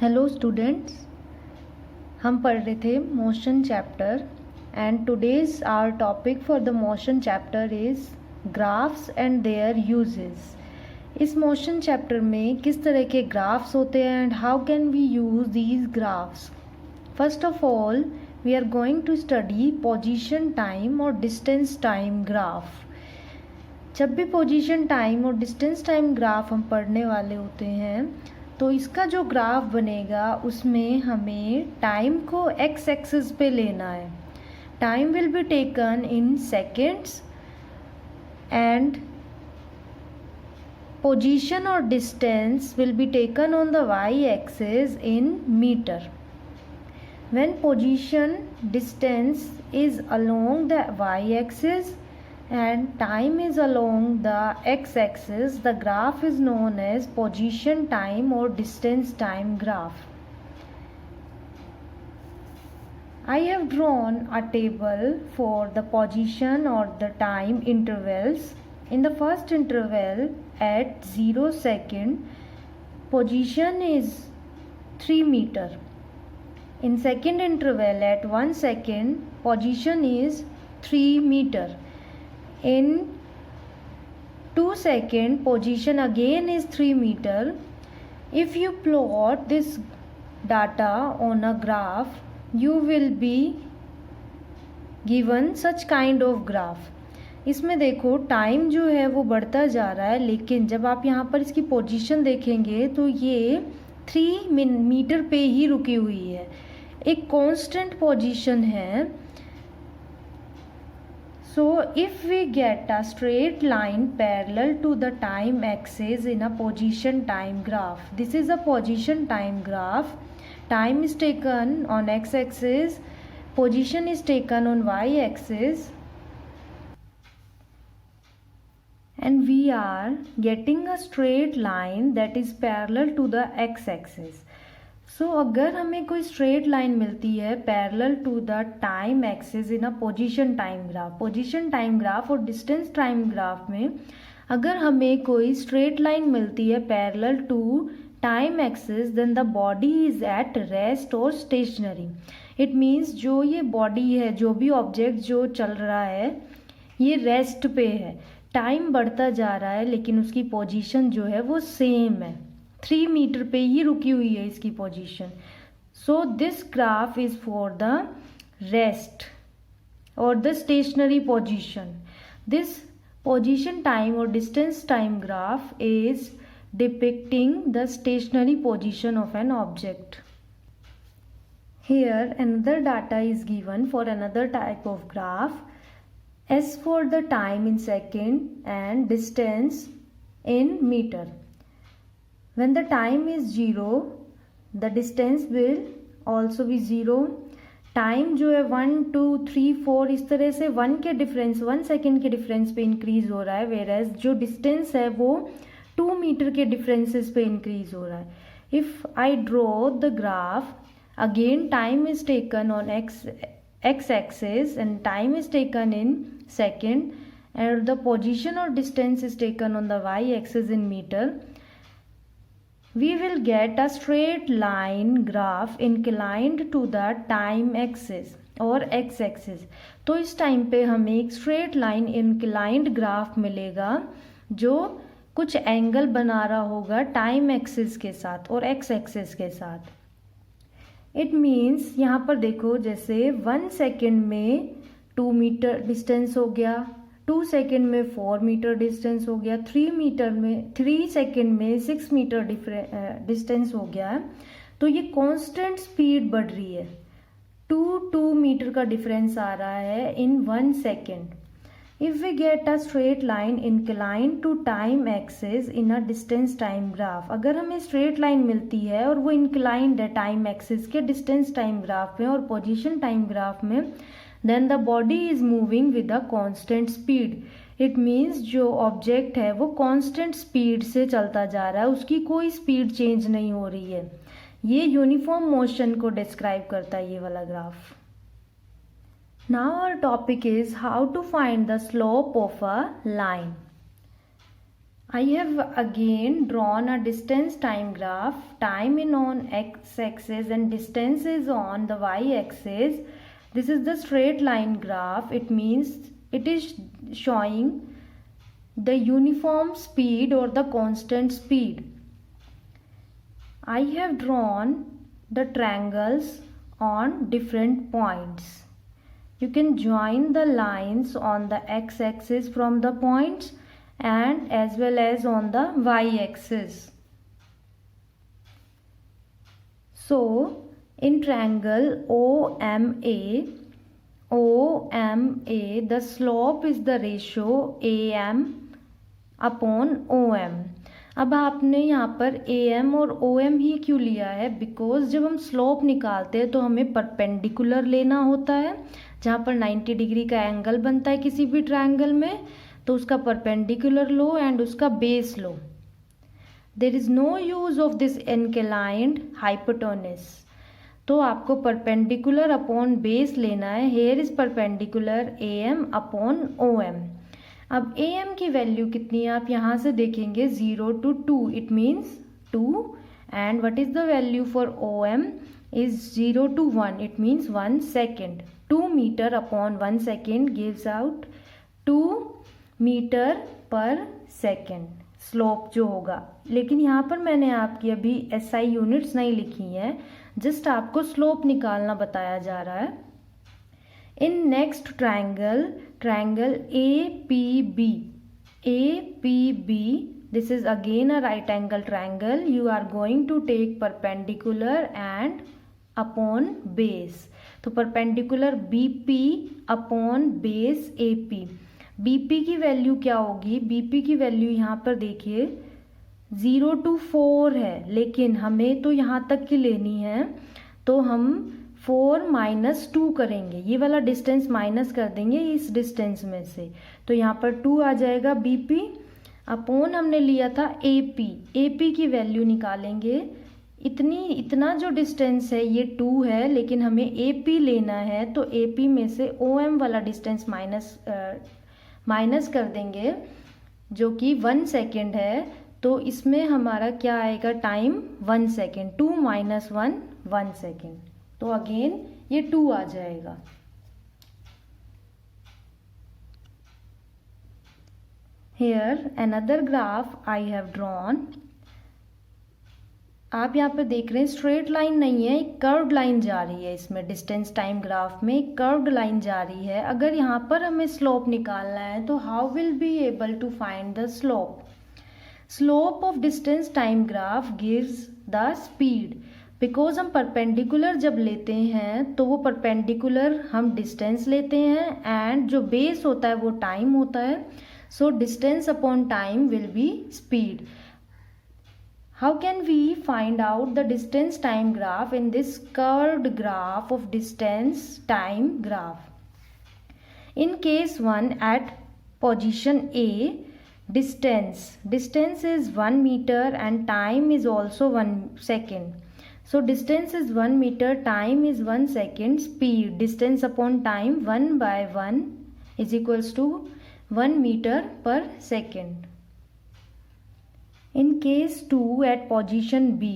Hello students, हम पढ़ रहे थे motion chapter and today's our topic for the motion chapter is graphs and their uses. इस motion chapter में किस तरह के ग्राफ्स होते हैं and how can we use these graphs. First of all we are going to study position time और distance time graph. जब भी पोजीशन टाइम और डिस्टेंस टाइम ग्राफ हम पढ़ने वाले होते हैं तो इसका जो ग्राफ बनेगा उसमें हमें टाइम को एक्स एक्सिस पे लेना है। Time will be taken in seconds and position और distance will be taken on the Y axis in metre. When position distance is along the y-axis and time is along the x-axis, the graph is known as position time or distance time graph. I have drawn a table for the position or the time intervals. In the first interval at 0 second, position is 3 meter. In second interval at 1 second, position is 3 meter. In 2 second, position again is 3 meter. If you plot this data on a graph, you will be given such kind of graph. इसमें देखो time जो है वो बढ़ता जा रहा है, लेकिन जब आप यहाँ पर इसकी पोजीशन देखेंगे तो ये 3 मीटर पे ही रुकी हुई है, एक कांस्टेंट पोजीशन है। So if we get a straight line parallel to the time axis in a position time graph, this is a position time graph. Time is taken on X axis, position is taken on Y axis, and we are getting a straight line that is parallel to the x axis. So अगर हमें कोई straight line मिलती है parallel to the time axis in a position time graph, position time graph और distance time graph में अगर हमें कोई स्ट्रेट लाइन मिलती है parallel to time axis, then the body is at rest और स्टेशनरी. इट मीन्स जो ये बॉडी है, जो भी ऑब्जेक्ट जो चल रहा है, ये रेस्ट पे है. टाइम बढ़ता जा रहा है लेकिन उसकी पोजीशन जो है वो सेम है, 3 मीटर पे ही रुकी हुई है इसकी position. So this graph is for the rest और the stationary position. This position time और distance time graph is depicting the stationary position of an object. Here another data is given for another type of graph. S for the time in second and distance in meter. When the time is 0, the distance will also be 0. Time जो है 1 2 3 4 इस तरह से 1 के difference 1 second के difference पे increase हो रहा है, वेरएज जो डिस्टेंस है वो 2 मीटर के डिफरेंसेस पे इंक्रीज हो रहा है. If I draw the graph, again time is taken on x axis and time is taken in second and the position or distance is taken on the y axis in meter, we will get a straight line graph inclined to the time axis और x axis. तो इस time पे हमें एक straight line inclined graph मिलेगा जो कुछ angle बना रहा होगा टाइम एक्सिस के साथ और x एक्सिस के साथ. इट मीन्स यहाँ पर देखो, जैसे 1 सेकेंड में 2 मीटर डिस्टेंस हो गया, 2 सेकेंड में 4 मीटर डिस्टेंस हो गया, 3 सेकेंड में 6 मीटर डिस्टेंस हो गया है. तो ये कांस्टेंट स्पीड बढ़ रही है, 2 मीटर का डिफरेंस आ रहा है इन 1 second. If we get a straight line inclined to time axis in a distance time graph, अगर हमें straight line मिलती है और वो inclined है time axis के distance time graph में और position time graph में, then the body is moving with a constant speed. It means जो object है वो constant speed से चलता जा रहा है, उसकी कोई speed change नहीं हो रही है. ये uniform motion को describe करता है ये वाला graph. Now our topic is how to find the slope of a line. I have again drawn a distance time graph. Time is on x-axis and distance is on the y-axis. This is the straight line graph. It means it is showing the uniform speed or the constant speed. I have drawn the triangles on different points. You can join the lines on the x-axis from the points and as well as on the y-axis. So in triangle OMA, the slope is the ratio AM upon OM. अब आपने यहाँ पर AM और OM ही क्यों लिया है? Because जब हम स्लोप निकालते हैं तो हमें परपेंडिकुलर लेना होता है, जहाँ पर 90 डिग्री का एंगल बनता है किसी भी ट्रायंगल में, तो उसका परपेंडिकुलर लो एंड उसका बेस लो. There is no use of this inclined hypotenuse. तो आपको परपेंडिकुलर अपॉन बेस लेना है. Here is perpendicular AM upon OM. अब AM की वैल्यू कितनी है आप यहाँ से देखेंगे 0 to 2, it means 2. And what is the value for OM is 0 to 1, it means 1 second. 2 meter upon 1 second gives out 2 metre per second slope जो होगा. लेकिन यहाँ पर मैंने आपकी अभी SI यूनिट्स नहीं लिखी हैं, जस्ट आपको स्लोप निकालना बताया जा रहा है. In next triangle APB, this is again a right angle triangle. You are going to take perpendicular and upon base. तो perpendicular BP upon base AP. BP की वैल्यू क्या होगी? BP की वैल्यू यहाँ पर देखिए 0 to 4 है, लेकिन हमें तो यहाँ तक की लेनी है, तो हम 4 - 2 करेंगे. ये वाला डिस्टेंस माइनस कर देंगे इस डिस्टेंस में से, तो यहाँ पर 2 आ जाएगा. BP अपॉन हमने लिया था AP की वैल्यू निकालेंगे. इतना जो डिस्टेंस है ये 2 है, लेकिन हमें AP लेना है, तो AP में से OM वाला डिस्टेंस माइनस कर देंगे, जो कि 1 सेकेंड है. तो इसमें हमारा क्या आएगा? Time 1 second. 2 - 1 1 सेकेंड. तो अगेन ये 2 आ जाएगा. Here another graph I have drawn. आप यहाँ पे देख रहे हैं स्ट्रेट लाइन नहीं है, एक कर्व्ड लाइन जा रही है. इसमें डिस्टेंस टाइम ग्राफ में एक कर्व्ड लाइन जा रही है. अगर यहाँ पर हमें स्लोप निकालना है तो how will be able to find the slope? Slope of distance time graph gives the speed. Because हम परपेंडिकुलर जब लेते हैं तो वो परपेंडिकुलर हम डिस्टेंस लेते हैं एंड जो बेस होता है वो टाइम होता है. So distance upon time will B speed. How can we find out the distance time graph in this curved graph of distance time graph? In case 1, at position A, distance is 1 meter and time is also 1 second. So distance is 1 meter, time is 1 second. Speed, distance upon time, 1/1 is equals to 1 meter per second. In case 2, at position B,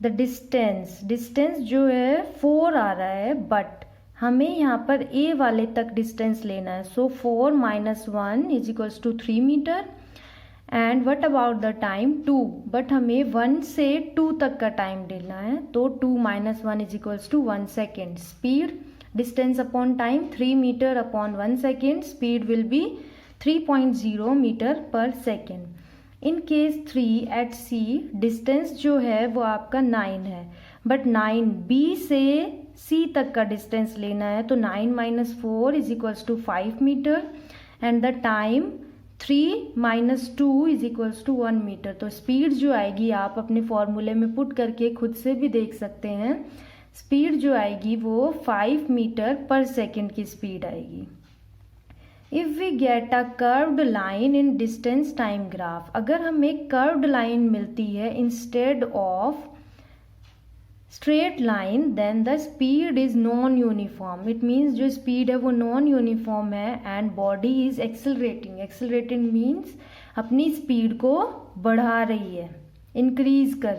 the distance जो है 4 आ रहा है, but हमें यहाँ पर A वाले तक distance लेना है. So 4 - 1 is equals to 3 metre. And what about the time? 2, but हमें 1 से 2 तक का टाइम लेना है, तो 2 - 1 is equals to 1 second. Speed, distance upon time 3 metre upon 1 second. Speed will be 3.0 metre per second. In case 3, at C, distance जो है वो आपका 9 है, बट 9 B से C तक का डिस्टेंस लेना है, तो 9 - 4 is equals to 5 metre. And the time 3 - 2 is equals to 1 metre. तो स्पीड जो आएगी आप अपने फॉर्मूले में पुट करके खुद से भी देख सकते हैं. स्पीड जो आएगी वो 5 मीटर पर सेकेंड की स्पीड आएगी. If we get a curved line in distance time graph, अगर हमें curved line मिलती है instead of straight line, then the speed is non-uniform. It means जो speed है वो non-uniform है and body is accelerating. Accelerating means अपनी speed को बढ़ा रही है, इंक्रीज कर